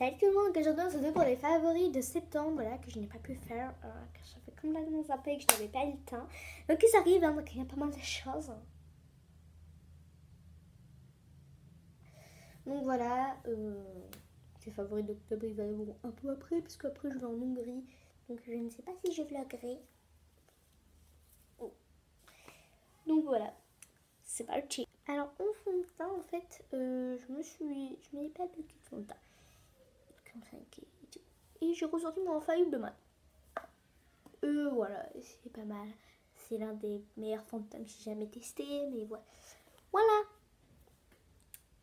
Salut tout le monde, aujourd'hui on se retrouve pour les favoris de septembre, là, que je n'ai pas pu faire, car ça fait complètement zappé et que je n'avais pas eu le temps. Donc ils arrivent, hein, donc il y a pas mal de choses. Donc voilà, les favoris d'octobre ils arriveront un peu après, parce qu'après je vais en Hongrie, donc je ne sais pas si je vloggerai. Oh. Donc voilà, c'est parti. Alors en fond de teint, en fait, je n'ai pas de fond de teint. Comme ça, et j'ai ressorti mon infaillible de mat. Voilà, c'est pas mal. C'est l'un des meilleurs fonds de teint que j'ai jamais testé, mais voilà. Voilà.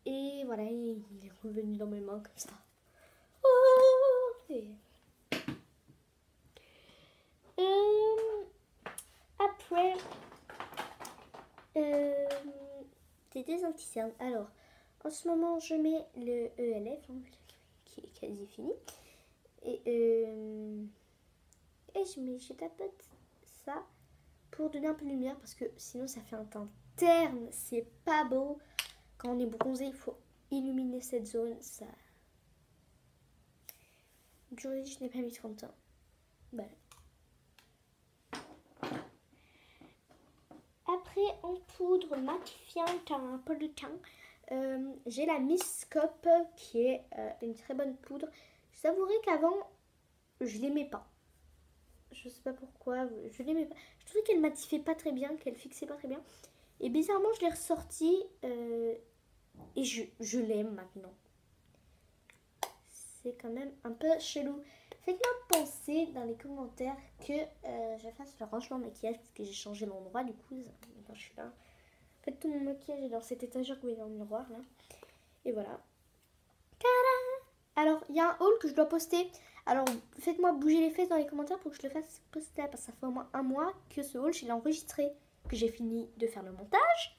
Et voilà, il est revenu dans mes mains comme ça. Oh et... Après, des désinfectants. Alors, en ce moment, je mets le ELF, hein, qui est quasi fini. Et je tapote ça pour donner un peu de lumière parce que sinon ça fait un teint terne, c'est pas beau. Quand on est bronzé, il faut illuminer cette zone. Ça. Aujourd'hui, je n'ai pas mis de fond de teint. Voilà. Après, en poudre matifiante, un peu de teint, j'ai la Miss Scope qui est une très bonne poudre. Je savourais qu'avant, je l'aimais pas. Je sais pas pourquoi, je l'aimais pas. Je trouvais qu'elle matifiait pas très bien, qu'elle fixait pas très bien. Et bizarrement, je l'ai ressortie et je l'aime maintenant. C'est quand même un peu chelou. Faites-moi penser dans les commentaires que je fasse le rangement maquillage parce que j'ai changé l'endroit du coup. Maintenant, je suis là. En fait, tout mon maquillage est dans cette étagère où il y a un miroir là. Et voilà. Alors, il y a un haul que je dois poster. Alors, faites-moi bouger les fesses dans les commentaires pour que je le fasse poster. Parce que ça fait au moins un mois que ce haul, je l'ai enregistré. Que j'ai fini de faire le montage.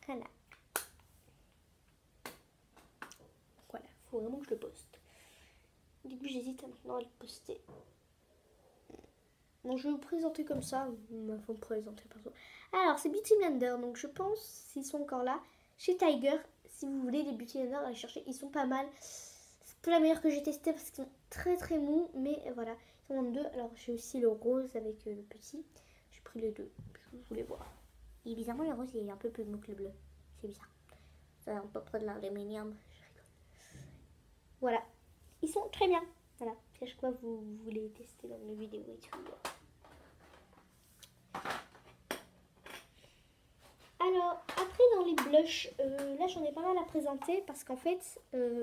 Voilà. Voilà, il faut vraiment que je le poste. Du coup, j'hésite maintenant à le poster. Bon, je vais vous présenter comme ça. Il faut me présenter perso. Alors, c'est Beauty Blender. Donc, je pense, s'ils sont encore là, chez Tiger. Si vous voulez des Beauty Blender, allez chercher. Ils sont pas mal. C'est pas la meilleure que j'ai testée parce qu'ils sont très très mous. Mais voilà, ils sont en deux. Alors, j'ai aussi le rose avec le petit. J'ai pris les deux. Je voulais voir. Et bizarrement, le rose, il est un peu plus mou que le bleu. C'est bizarre. Ça a un peu près de l'aluminium. Voilà. Ils sont très bien. Voilà. À chaque fois, vous voulez tester dans mes vidéos et tout. Alors, après dans les blushs, là j'en ai pas mal à présenter parce qu'en fait, voilà.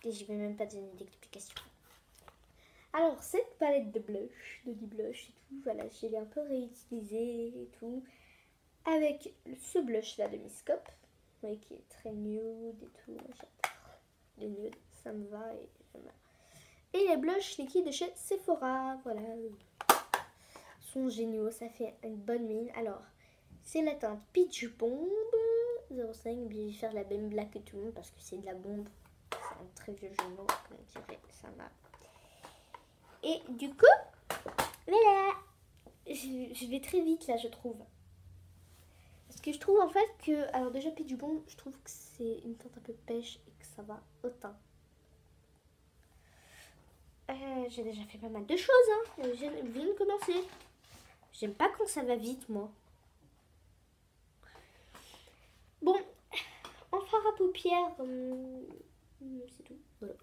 Et je vais même pas donner d'explication. Alors, cette palette de blush, de 10 blush et tout, voilà, je l'ai un peu réutilisée et tout. Avec ce blush là de Miss Scope, oui, qui est très nude et tout. J'adore le nude, ça me va et j'aime bien. Et les blushs liquides de chez Sephora, voilà. Sont géniaux, ça fait une bonne mine. Alors, c'est la teinte Peach Bomb 05. Je vais faire la même blague que tout le monde parce que c'est de la bombe. C'est un très vieux jeu de mots, comme on dirait. Ça m'a. Et du coup, voilà. Je vais très vite là, je trouve. Parce que je trouve en fait que. Alors, déjà, Peach Bomb, je trouve que c'est une teinte un peu pêche et que ça va au teint. J'ai déjà fait pas mal de choses, hein. Je viens de commencer. J'aime pas quand ça va vite, moi. Bon, en fard à paupières, c'est tout. Voilà.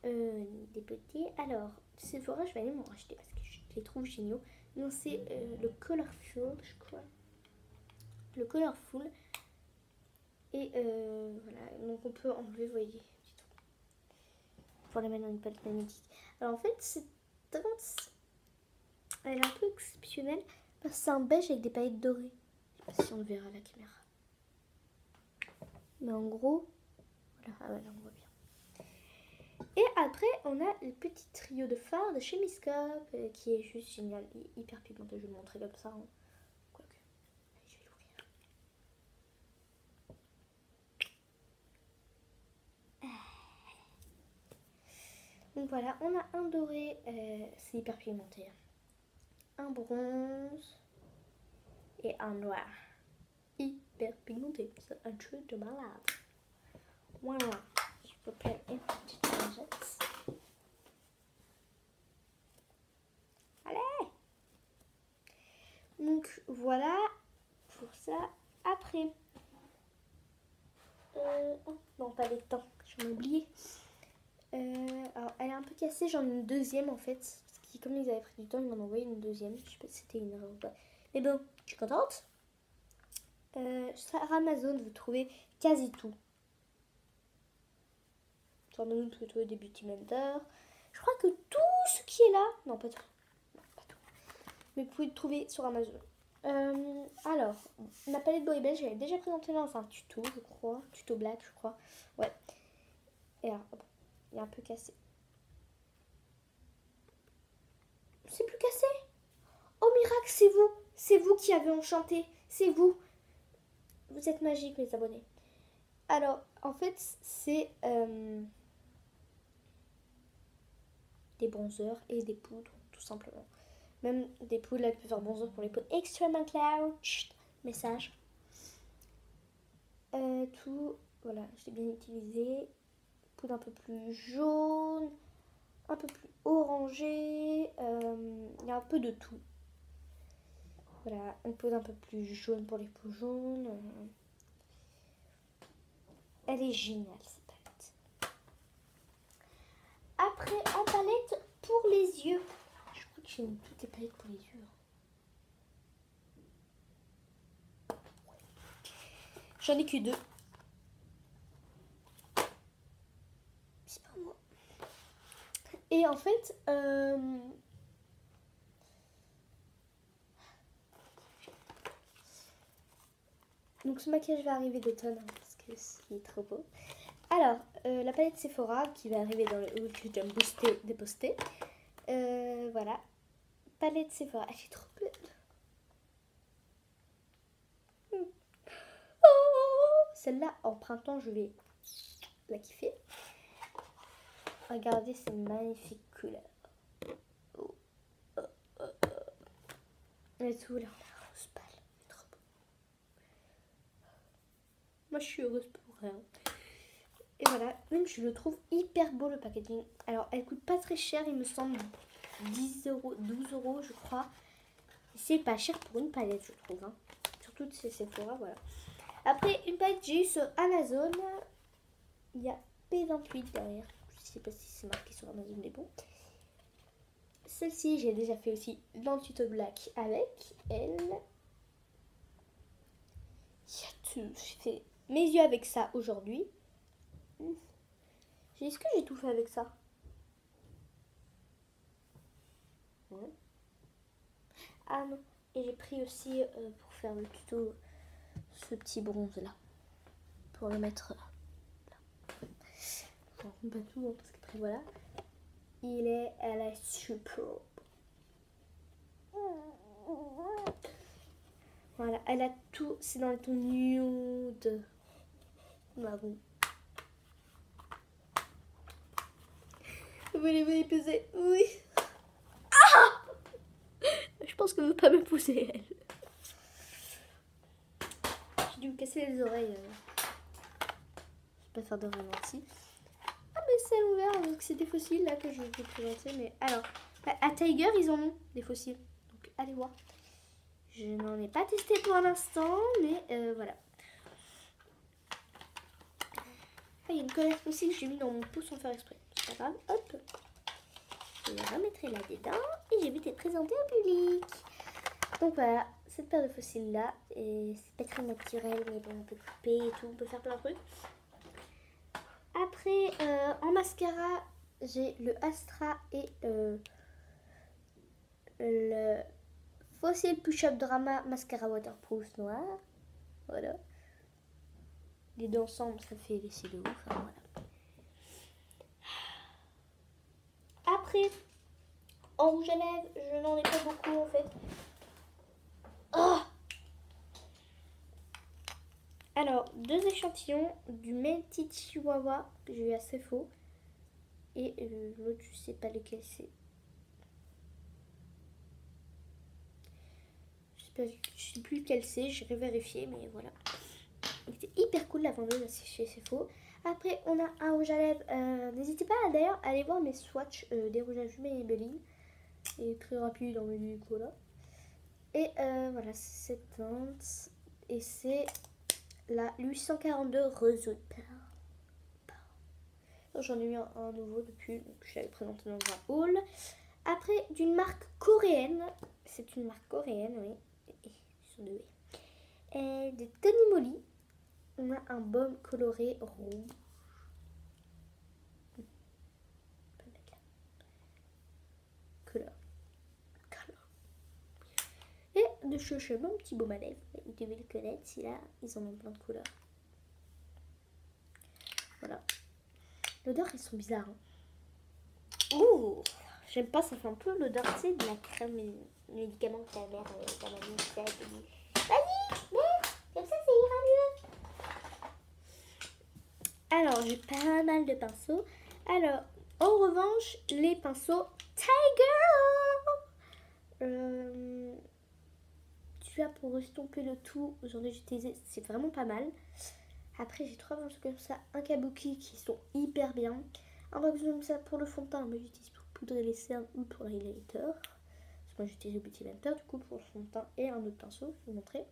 Des petits. Alors, Sephora, je vais aller m'en racheter parce que je les trouve géniaux. Non, c'est le Colorful, je crois. Le Colorful. Et voilà, donc on peut enlever, vous voyez, pour les mettre dans une palette magnétique. Alors en fait, cette teinte, elle est un peu exceptionnelle parce que c'est un beige avec des paillettes dorées. Je sais pas si on le verra à la caméra. Mais en gros, voilà, ah ouais, là on voit bien. Et après, on a le petit trio de fards de chez Miss Scope qui est juste génial, hyper pigmenté. Je vais le montrer comme ça. Hein. Quoique, allez, je vais l'ouvrir. Donc voilà, on a un doré, c'est hyper pigmenté. Un bronze et un noir. Hyper hyper pigmenté. C'est un truc de malade. Voilà. Je peux faire une petite lingette. Allez. Donc voilà pour ça. Après. Oh, non, pas les temps. J'en ai oublié. Alors, elle est un peu cassée. J'en ai une deuxième en fait. Parce que comme ils avaient pris du temps, ils m'en ont envoyé une deuxième. Je sais pas si c'était une erreur ou pas. Mais bon, je suis contente. Sur Amazon, vous trouvez quasi tout. Sur Amazon, vous trouvez des Beauty Blender. Je crois que tout ce qui est là. Non, pas tout. Non, pas tout. Mais vous pouvez le trouver sur Amazon. Alors, ma palette Boy Band, j'avais déjà présenté dans un tuto, je crois. Tuto black, je crois. Ouais. Et alors, bon, il est un peu cassé. C'est plus cassé. Oh miracle, c'est vous. C'est vous qui avez enchanté. C'est vous. Vous êtes magiques, mes abonnés. Alors, en fait, c'est des bronzers et des poudres, tout simplement. Même des poudres, là, tu peux faire bronzer pour les peaux extrêmement claires. Chut, message. Tout, voilà, je l'ai bien utilisé. Poudre un peu plus jaune, un peu plus orangé. Il y a un peu de tout. Voilà, une poudre un peu plus jaune pour les peaux jaunes. Elle est géniale, cette palette. Après, en palette pour les yeux. Je crois que j'ai mis toutes les palettes pour les yeux. J'en ai que 2. C'est pas moi. Et en fait, donc ce maquillage va arriver d'automne, hein, parce que c'est trop beau. Alors, la palette Sephora qui va arriver dans le haut que j'aime booster, déposter. Voilà. Palette Sephora, elle est trop belle. Oh, celle-là, en printemps, je vais la kiffer. Regardez ces magnifiques couleurs. Oh, oh, oh, oh. Et tout, là, on a un rose pâle. C'est trop beau. Moi, je suis heureuse pour rien. Et voilà, même je le trouve hyper beau le packaging. Alors, elle coûte pas très cher, il me semble 10 euros, 12 euros, je crois. C'est pas cher pour une palette, je trouve. Hein. Surtout ces Sephora, voilà. Après, une palette j'ai eu sur Amazon. Il y a P28 derrière. Je sais pas si c'est marqué sur Amazon, mais bon. Celle-ci, j'ai déjà fait aussi dans le tuto black avec elle. Il y a tout. J'ai fait mes yeux avec ça aujourd'hui. Est-ce que j'ai tout fait avec ça? Ouais. Ah non. Et j'ai pris aussi pour faire le tuto ce petit bronze là. Pour le mettre là. J'en compte pas tout hein, parce qu'après voilà. Elle est superbe. Voilà, elle a tout. C'est dans le ton nude. Marron. Vous voulez vous poser? Oui. Ah! Je pense que ne veut pas me pousser elle. J'ai dû me casser les oreilles. Je vais pas faire de ralenti. Ah mais c'est ouvert donc c'est des fossiles là que je vais vous présenter. Mais alors, à Tiger ils en ont des fossiles. Donc allez voir. Je n'en ai pas testé pour l'instant, mais voilà. Ah, il y a une colère fossile que j'ai mis dans mon pouce sans faire exprès. C'est pas grave, hop. Je la remettrai là-dedans et je vais te présenter au public. Donc voilà, cette paire de fossiles là, c'est pas très naturel, mais bon, on peut couper et tout, on peut faire plein de trucs. Après, en mascara, j'ai le Astra et le Fossil Push-Up Drama Mascara Waterproof noir. Voilà. Les deux ensemble, ça fait les cils de ouf. Enfin, voilà. Après, en rouge à lèvres, je n'en ai pas beaucoup en fait. Oh! Alors, 2 échantillons du Melty Chihuahua que j'ai eu assez faux. Et l'autre, je sais pas lequel c'est. Je sais plus lequel c'est, j'irai vérifier, mais voilà. Il était hyper cool la vendeuse chez C'est Faux. Après, on a un rouge à lèvres. N'hésitez pas d'ailleurs à aller voir mes swatchs des rouges à lèvres Maybelline. Et très rapide en menu cola. Et voilà, c'est cette teinte. Et c'est la 842 Rosewood Pearl. J'en ai eu un nouveau depuis, donc je l'avais présenté dans un haul. Après, d'une marque coréenne. C'est une marque coréenne, oui. Ils sont deux. Et de Tony Moly. On a un baume coloré rouge. Color. Et de Cheveux, mon petit baume à lèvres. Vous devez le connaître, celui-là, ils en ont plein de couleurs. Voilà. L'odeur, ils sont bizarres. Hein. Ouh, j'aime pas, ça fait un peu l'odeur, tu sais, de la crème médicament qui a l'air dans la vie. Vas-y, bon, comme ça ira mieux. Alors, j'ai pas mal de pinceaux. Alors, en revanche, les pinceaux Tiger. Celui-là pour estomper le tout, j'en ai utilisé, c'est vraiment pas mal. Après, j'ai 3 pinceaux comme ça, un kabuki qui sont hyper bien. Un box comme ça pour le fond de teint, mais j'utilise pour poudrer les cernes ou pour l'highlighter. Parce que moi j'utilise le petit highlighter du coup pour le fond de teint et un autre pinceau, je vais vous montrer.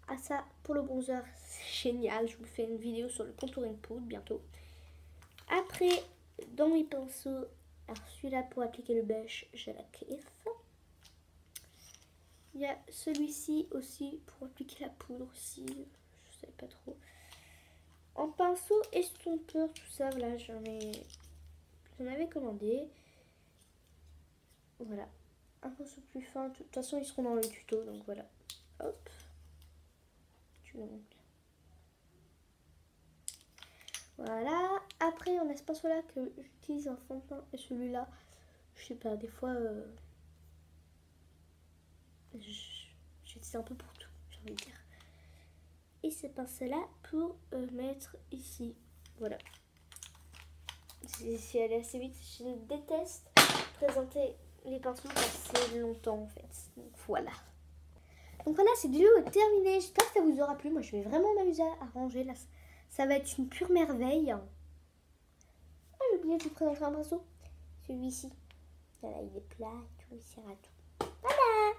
Ah ça, pour le bronzer, c'est génial. Je vous fais une vidéo sur le contouring poudre bientôt. Après, dans mes pinceaux, alors celui-là pour appliquer le beige, j'ai la kiffe. Il y a celui-ci aussi pour appliquer la poudre aussi, je sais pas trop. En pinceau estompeur, tout ça, voilà, j'en avais commandé. Voilà, un pinceau plus fin, de toute façon ils seront dans le tuto, donc voilà. Hop, tu le montres. Voilà, après on a ce pinceau là que j'utilise en fond de teint et celui-là, je sais pas, des fois, j'utilise un peu pour tout, j'ai envie de dire. Et ce pinceau là pour mettre ici, voilà. C'est allé assez vite, je déteste présenter les pinceaux assez longtemps en fait, donc voilà. Donc voilà, cette vidéo est terminée, j'espère que ça vous aura plu, moi je vais vraiment m'amuser à ranger là, ça va être une pure merveille. Ah, j'ai oublié de vous présenter un pinceau, celui-ci, voilà, il est plat et tout, il sert à tout. Voilà.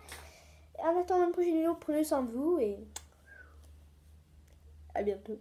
En attendant une prochaine vidéo, prenez soin de vous et à bientôt.